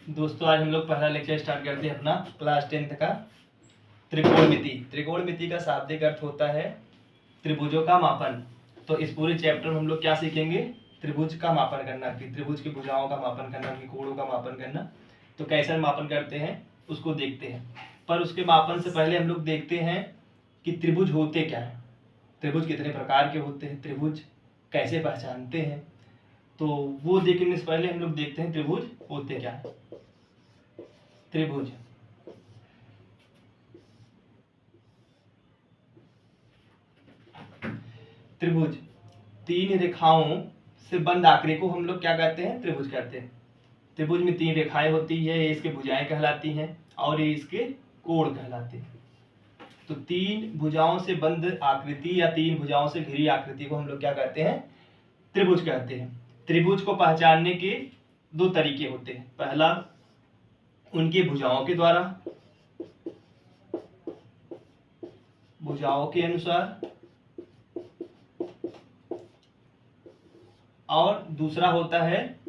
दोस्तों आज हम लोग पहला लेक्चर स्टार्ट करते हैं अपना क्लास 10th का त्रिकोणमिति। त्रिकोणमिति का शाब्दिक अर्थ होता है त्रिभुजों का मापन। तो इस पूरे चैप्टर में हम लोग क्या सीखेंगे? त्रिभुज का मापन करना, कि त्रिभुज की भुजाओं का मापन करना, उनकी कोणों का मापन करना। तो कैसे मापन करते हैं उसको देखते हैं, पर उसके मापन से पहले हम लोग देखते हैं कि त्रिभुज होते क्या है, त्रिभुज कितने प्रकार के होते हैं, त्रिभुज कैसे पहचानते हैं। तो वो देखने से पहले हम लोग देखते हैं त्रिभुज होते क्या है। त्रिभुज त्रिभुज तीन रेखाओं से बंद आकृति को हम लोग क्या कहते हैं? त्रिभुज कहते हैं। त्रिभुज में तीन रेखाएं होती है, ये इसके भुजाएं कहलाती हैं और ये इसके कोण कहलाते हैं। तो तीन भुजाओं से बंद आकृति या तीन भुजाओं से घिरी आकृति को हम लोग क्या कहते हैं? त्रिभुज कहते हैं। त्रिभुज को पहचानने के दो तरीके होते हैं। पहला उनकी भुजाओं के द्वारा, भुजाओं के अनुसार, और दूसरा होता है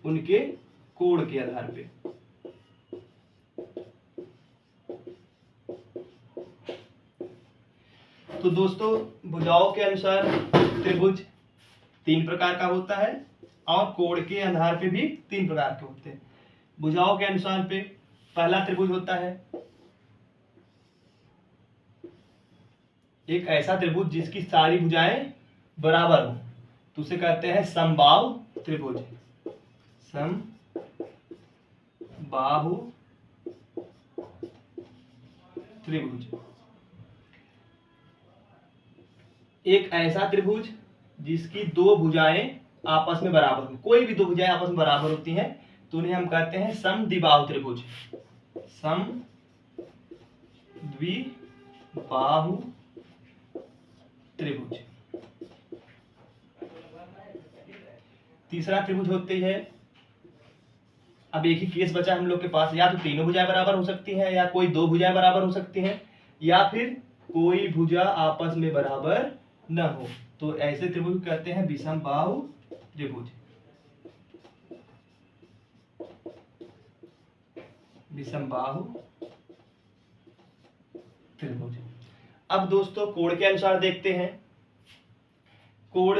उनके कोण के आधार पे। तो दोस्तों भुजाओं के अनुसार त्रिभुज तीन प्रकार का होता है और कोण के आधार पे भी तीन प्रकार के होते हैं। भुजाओं के अनुसार पे पहला त्रिभुज होता है एक ऐसा त्रिभुज जिसकी सारी भुजाएं बराबर हो, तो उसे कहते हैं समबाहु त्रिभुज। समबाहु त्रिभुज। एक ऐसा त्रिभुज जिसकी दो भुजाएं आपस में बराबर हो, कोई भी दो भुजाएं आपस में बराबर होती हैं तो उन्हें हम कहते हैं समद्विबाहु त्रिभुज। समद्विबाहु त्रिभुज। तीसरा त्रिभुज होती है, अब एक ही केस बचा हम लोग के पास, या तो तीनों भुजाएं बराबर हो सकती हैं, या कोई दो भुजाएं बराबर हो सकती हैं, या फिर कोई भुजा आपस में बराबर न हो, तो ऐसे त्रिभुज कहते हैं विषमबाहु त्रिभुज। विषमबाहु त्रिभुज। अब दोस्तों कोण के अनुसार देखते हैं। कोण,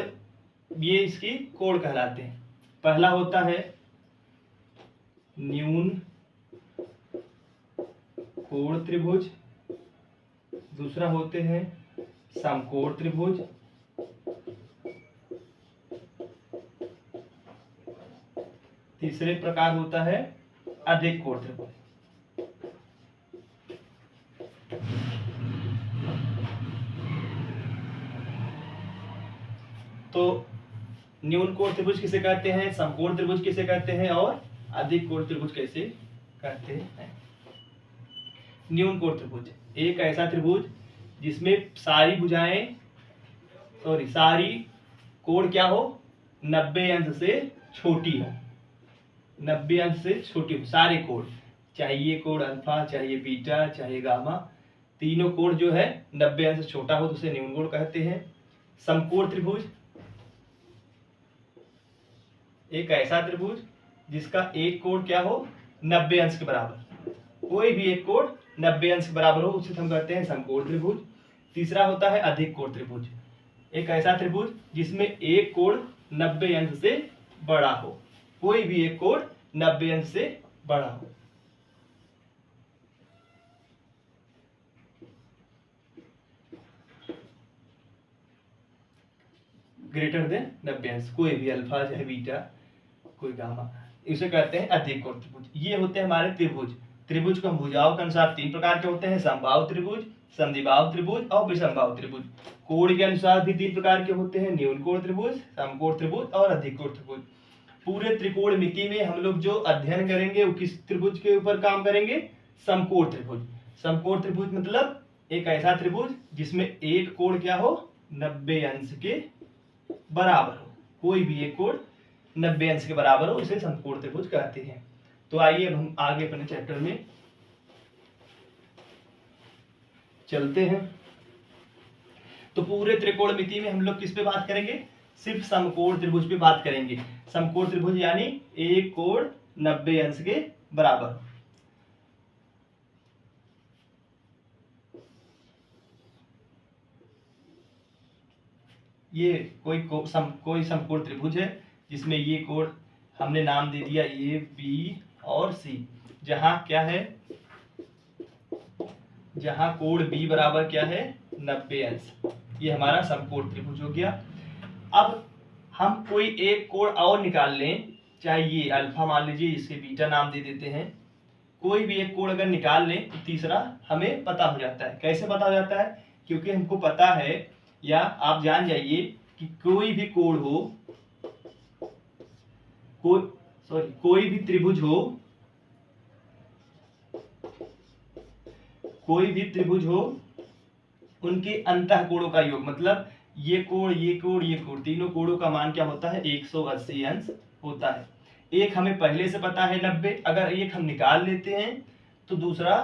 ये इसकी कोण कहलाते हैं। पहला होता है न्यून कोण त्रिभुज, दूसरा होते हैं समकोण त्रिभुज, तीसरे प्रकार होता है अधिक कोण त्रिभुज। तो न्यून कोण त्रिभुज किसे कहते हैं, समकोण त्रिभुज किसे कहते हैं और अधिक कोण त्रिभुज कैसे कहते हैं? न्यून कोण त्रिभुज एक ऐसा त्रिभुज जिसमें सारी भुजाएं सारी कोण क्या हो, 90 अंश से छोटी हो, 90 अंश से छोटी हो सारे कोण, चाहे ये कोण अल्फा, चाहे ये बीटा, चाहे गामा, तीनों कोण जो है 90 अंश से छोटा हो तो उसे न्यून कोण कहते हैं। समकोण त्रिभुज एक ऐसा त्रिभुज जिसका एक कोण क्या हो, 90 अंश के बराबर, कोई भी एक कोण 90 अंश के बराबर हो उसे हम कहते हैं समकोण त्रिभुज। तीसरा होता है अधिक कोण त्रिभुज, एक ऐसा त्रिभुज जिसमें एक कोण 90 अंश से बड़ा हो, कोई भी एक कोण 90 अंश से बड़ा हो। ग्रेटर देन 90 अंश, कोई भी अल्फा, चाहे बीटा, कोई गामा, इसे कहते हैं अधिक कोण त्रिभुज। ये होते हैं हमारे त्रिभुज। त्रिभुज को भुजाओं के अनुसार तीन प्रकार के होते हैं, समबाहु त्रिभुज, समद्विबाहु त्रिभुज और विषमबाहु त्रिभुज। कोण के अनुसार भी तीन प्रकार के होते हैं, न्यून कोण त्रिभुज, समकोण त्रिभुज और अधिक कोण त्रिभुज। पूरे त्रिकोणमिति में हम लोग जो अध्ययन करेंगे वो किस त्रिभुज के ऊपर काम करेंगे? समकोण त्रिभुज। समकोण त्रिभुज मतलब एक ऐसा त्रिभुज जिसमें एक कोण क्या हो, 90 अंश के बराबर हो, कोई भी एक कोण 90 अंश के बराबर हो, उसे समकोण त्रिभुज कहते हैं। तो आइए अब हम आगे अपने चैप्टर में चलते हैं। तो पूरे त्रिकोणमिति में हम लोग किस पे बात करेंगे? सिर्फ समकोण त्रिभुज पे बात करेंगे। समकोण त्रिभुज यानी एक कोण 90 अंश के बराबर हो। ये कोई समकोण त्रिभुज है जिसमें ये कोण हमने नाम दे दिया ए बी और सी, जहां क्या है, जहां कोण बी बराबर क्या है 90 अंश, ये हमारा समकोण त्रिभुज हो गया। अब हम कोई एक कोण और निकाल लें, चाहे ये अल्फा मान लीजिए, इसे बीटा नाम दे देते हैं। कोई भी एक कोण अगर निकाल लें तो तीसरा हमें पता हो जाता है। कैसे पता हो जाता है? क्योंकि हमको पता है, या आप जान जाइए कि कोई भी कोण हो, कोई भी त्रिभुज हो, कोई भी त्रिभुज हो, उनके अंतः कोणों का योग, मतलब ये कोण ये कोण ये कोण, तीनों कोणों का मान क्या होता है 180 अंश होता है। एक हमें पहले से पता है 90, अगर एक हम निकाल लेते हैं तो दूसरा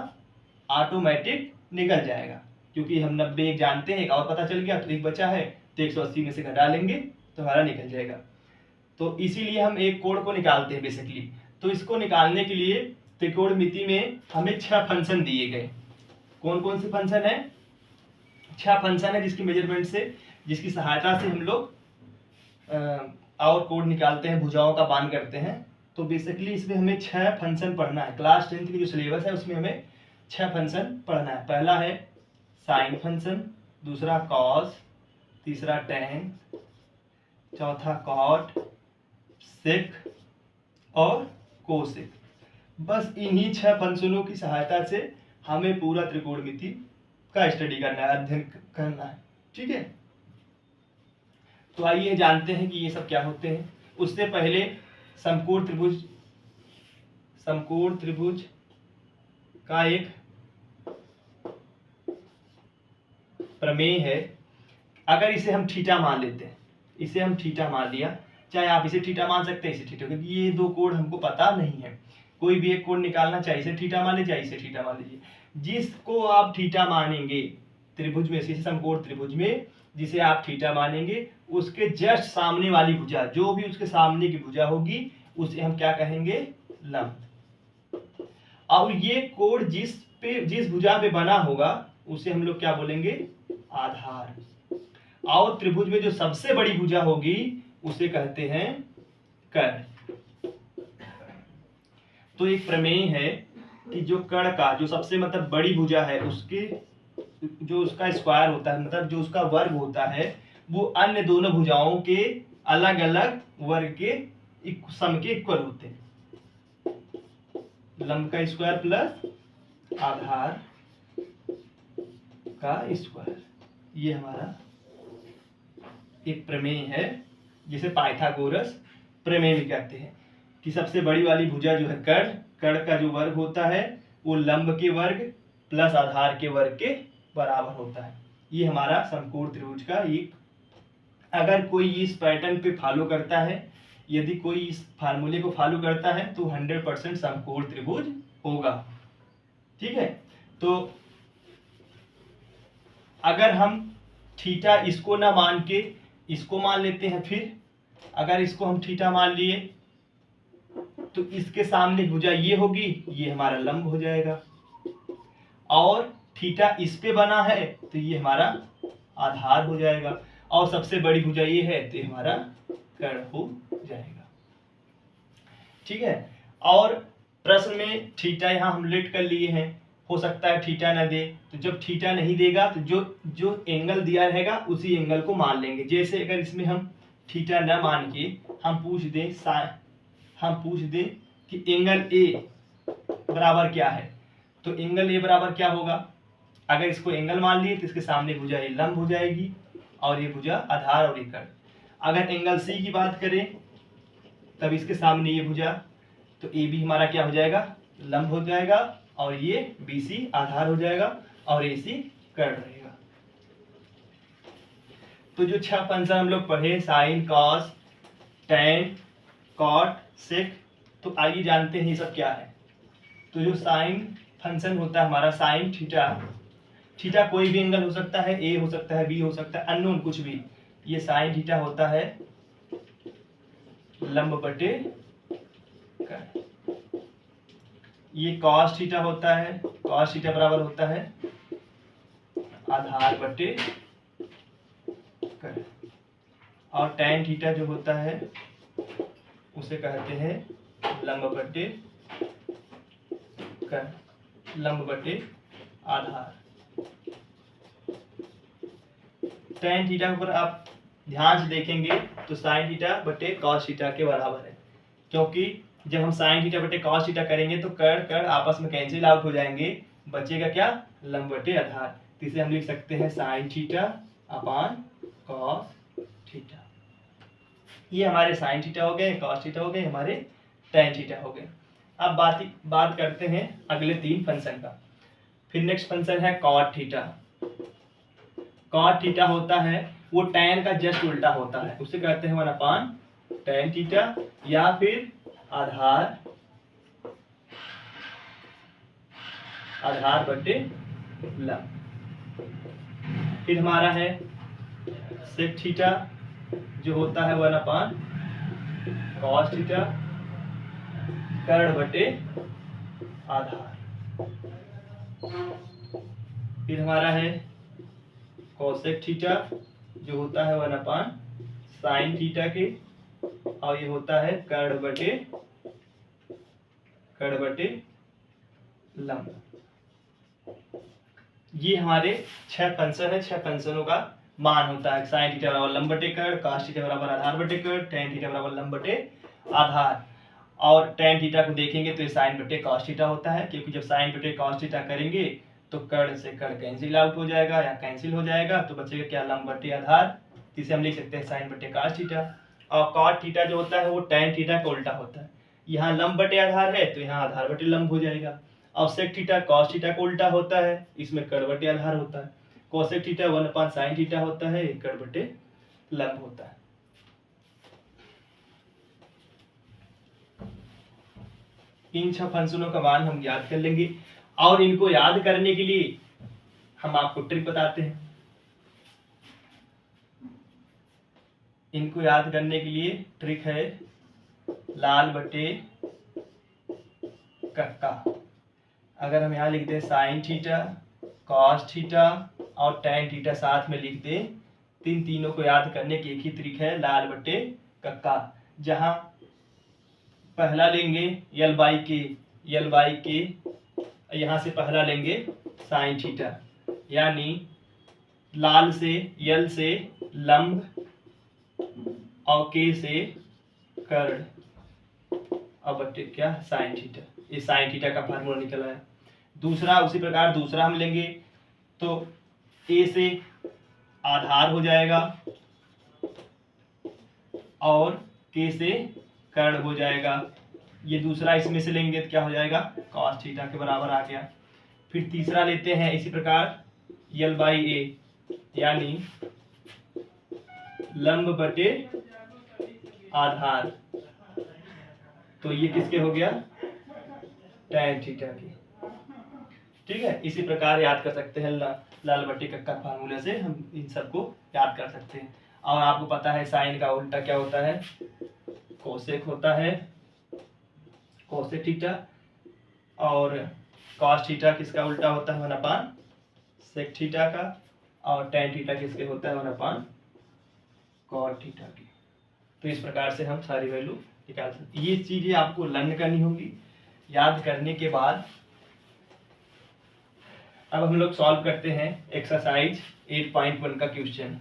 ऑटोमेटिक निकल जाएगा, क्योंकि हम 90 एक जानते हैं, एक और पता चल गया तो एक बचा है, तो 180 में से घटा लेंगे तो हमारा निकल जाएगा। तो इसीलिए हम एक कोण को निकालते हैं बेसिकली। तो इसको निकालने के लिए त्रिकोणमिति में हमें 6 फंक्शन दिए गए। कौन कौन से फंक्शन है? 6 फंक्शन है जिसकी मेजरमेंट से, जिसकी सहायता से हम लोग और कोण निकालते हैं, भुजाओं का मान करते हैं। तो बेसिकली इसमें हमें 6 फंक्शन पढ़ना है। क्लास 10th की जो सिलेबस है उसमें हमें 6 फंक्शन पढ़ना है। पहला है साइन फंक्शन, दूसरा कॉस, तीसरा टेन, चौथा कॉट, सेक और कोसेक। बस इन्हीं 6 फंक्शनों की सहायता से हमें पूरा त्रिकोणमिति का स्टडी करना है, अध्ययन करना है। ठीक है, तो आइए जानते हैं कि ये सब क्या होते हैं। उससे पहले समकोण त्रिभुज का एक प्रमेय है। अगर इसे हम थीटा मान लेते हैं, इसे हम थीटा मान लिया, चाहे आप इसे थीटा मान सकते हैं, इसे थीटा, क्योंकि ये दो कोण हमको पता नहीं है। कोई भी एक कोण निकालना, चाहे इसे थीटा मान लीजिए, चाहे इसे थीटा मान लीजिए। जिसको आप थीटा मानेंगे त्रिभुज में से, समकोण त्रिभुज में जिसे आप थीटा मानेंगे, उसके जस्ट सामने वाली भुजा, जो भी उसके सामने की भुजा होगी, उसे हम क्या कहेंगे? लंब। और ये कोण जिस भुजा पे बना होगा उसे हम लोग क्या बोलेंगे? आधार। और त्रिभुज में जो सबसे बड़ी भुजा होगी उसे कहते हैं कर्ण। तो एक प्रमेय है कि जो कर्ण का जो सबसे मतलब बड़ी भुजा है, उसके जो उसका स्क्वायर होता है, मतलब जो उसका वर्ग होता है, वो अन्य दोनों भुजाओं के अलग अलग वर्ग के सम के इक्वल होते हैं। लंब का स्क्वायर प्लस आधार का स्क्वायर, ये हमारा एक प्रमेय है जिसे पाइथागोरस प्रमेय भी कहते हैं। कि सबसे बड़ी वाली भुजा जो है कर्ण, कर्ण का जो वर्ग होता है वो लंब के वर्ग प्लस आधार के वर्ग के बराबर होता है। ये हमारा समकोण त्रिभुज का एक, अगर कोई इस पैटर्न पे फॉलो करता है, यदि कोई इस फार्मूले को फॉलो करता है तो 100% समकोण त्रिभुज होगा। ठीक है, तो अगर हम थीटा इसको ना मान के इसको मान लेते हैं, फिर अगर इसको हम थीटा मान लिए तो इसके सामने भुजा ये होगी, ये हमारा लंब हो जाएगा। और थीटा इस पे बना है तो ये हमारा आधार हो जाएगा। और सबसे बड़ी भुजा ये है तो ये हमारा कर्ण हो जाएगा। ठीक है, और प्रश्न में थीटा यहाँ हम लेट कर लिए हैं, हो सकता है थीटा ना दे, तो जब थीटा नहीं देगा तो जो एंगल दिया रहेगा उसी एंगल को मान लेंगे। जैसे अगर इसमें हम थीटा न मान के हम पूछ दें कि एंगल ए बराबर क्या है, तो एंगल ए बराबर क्या होगा? अगर इसको एंगल मान लिए तो इसके सामने भुजा ये लंब हो जाएगी और ये भुजा आधार और ये कर्ण। अगर एंगल सी की बात करें तब इसके सामने ये भुजा, तो ए बी हमारा क्या हो जाएगा? लंब हो जाएगा, और ये बी सी आधार हो जाएगा और ए सी कर्ण रहेगा। तो जो 6 फंक्शन हम लोग पढ़े, साइन, कॉस, टैन, कॉट, सेक, तो आइए जानते हैं ये सब क्या है। तो जो साइन फंक्शन होता है हमारा, साइन थीटा, थीटा कोई भी एंगल हो सकता है, ए हो सकता है, बी हो सकता है, अननोन कुछ भी। ये साइन थीटा होता है लंब बटे कर्ण। ये cos थीटा होता है, cos थीटा बराबर होता है आधार बटे कर्ण, और tan थीटा जो होता है उसे कहते हैं लंब बटे कर्ण, लंब बटे आधार। tan थीटा के ऊपर आप ध्यान से देखेंगे तो sin थीटा बटे cos थीटा के बराबर है, क्योंकि जब हम sin थीटा बटे cos थीटा करेंगे तो कर्ण कर्ण आपस में कैंसिल आउट हो जाएंगे, बचेगा क्या, लंब बटे आधार। तो इसे हम लिख सकते हैं sin theta upon cos theta. ये हमारे sin थीटा हो गए, cos थीटा हो गए, हमारे tan थीटा हो गए। अब बात करते हैं अगले 3 फंक्शन का। फिर नेक्स्ट फंक्शन है cot थीटा। cot थीटा होता है वो tan का जस्ट उल्टा होता है, उसे कहते हैं 1 अपान tan थीटा, या फिर आधार बटे लंब। फिर हमारा है sec थीटा जो होता है 1 अपान cos थीटा, कर्ण बटे आधार। फिर हमारा है cosec थीटा जो होता है 1 अपान sin थीटा के, और ये होता है कर्ण बटे लंब। ये हमारे 6 फंक्शन है, 6 फंक्शनों का मान होता है। sin थीटा बराबर लंब बटे कर्ण, cos थीटा बराबर आधार बटे कर्ण, tan थीटा बराबर लंब बटे आधार। और tan थीटा को देखेंगे तो ये sin बटे cos थीटा होता है, क्योंकि जब sin बटे cos थीटा करेंगे तो कर्ण से कर्ण कैंसिल आउट हो जाएगा या कैंसिल हो जाएगा, तो बचेगा क्या, लंब बटे आधार। इसे हम लिख सकते हैं sin बटे cos थीटा। और cot थीटा जो होता है वो tan थीटा का उल्टा होता है, यहाँ लंब बटे आधार है तो यहाँ आधार बटे लंब हो जाएगा। और sec थीटा cos थीटा का उल्टा होता है, इसमें कर्ण बटे आधार होता है। cosec थीटा 1 अपान sin थीटा होता है, कर्ण बटे लंब होता है। इन 6 फंक्शनों का मान हम याद कर लेंगे, और इनको याद करने के लिए हम आपको ट्रिक बताते हैं। इनको याद करने के लिए ट्रिक है लाल बटे कक्का। अगर हम यहाँ लिख दें sin थीटा, cos थीटा और tan थीटा साथ में लिख दें, तीनों को याद करने की एक ही ट्रिक है लाल बटे कक्का। जहाँ पहला लेंगे यल बाई के, यहाँ से पहला लेंगे sin थीटा, यानी लाल से यल से लंब और के से कर्ण और बटे क्या, sin थीटा। ये sin थीटा का फार्मूला निकला है। दूसरा उसी प्रकार दूसरा हम लेंगे तो a से आधार हो जाएगा और k से कर्ण हो जाएगा। ये दूसरा इसमें से लेंगे तो क्या हो जाएगा, cos थीटा के बराबर आ गया। फिर तीसरा लेते हैं इसी प्रकार यल बाई ए, यानी लंब बटे आधार, तो ये किसके हो गया, tan थीटा के। ठीक है, इसी प्रकार याद कर सकते हैं लाल बटे कक्का फार्मूले से हम इन सबको याद कर सकते हैं। और आपको पता है साइन का उल्टा क्या होता है, कोसेक होता है, कोसेक थीटा। और cos थीटा किसका उल्टा होता है, 1 अपान सेक थीटा का। और tan थीटा किसके होता है, 1 अपान cot थीटा की। तो इस प्रकार से हम सारी वैल्यू निकाल सकते हैं। ये चीजें आपको लर्न करनी होगी। याद करने के बाद अब हम लोग सॉल्व करते हैं एक्सरसाइज 8.1 का क्वेश्चन।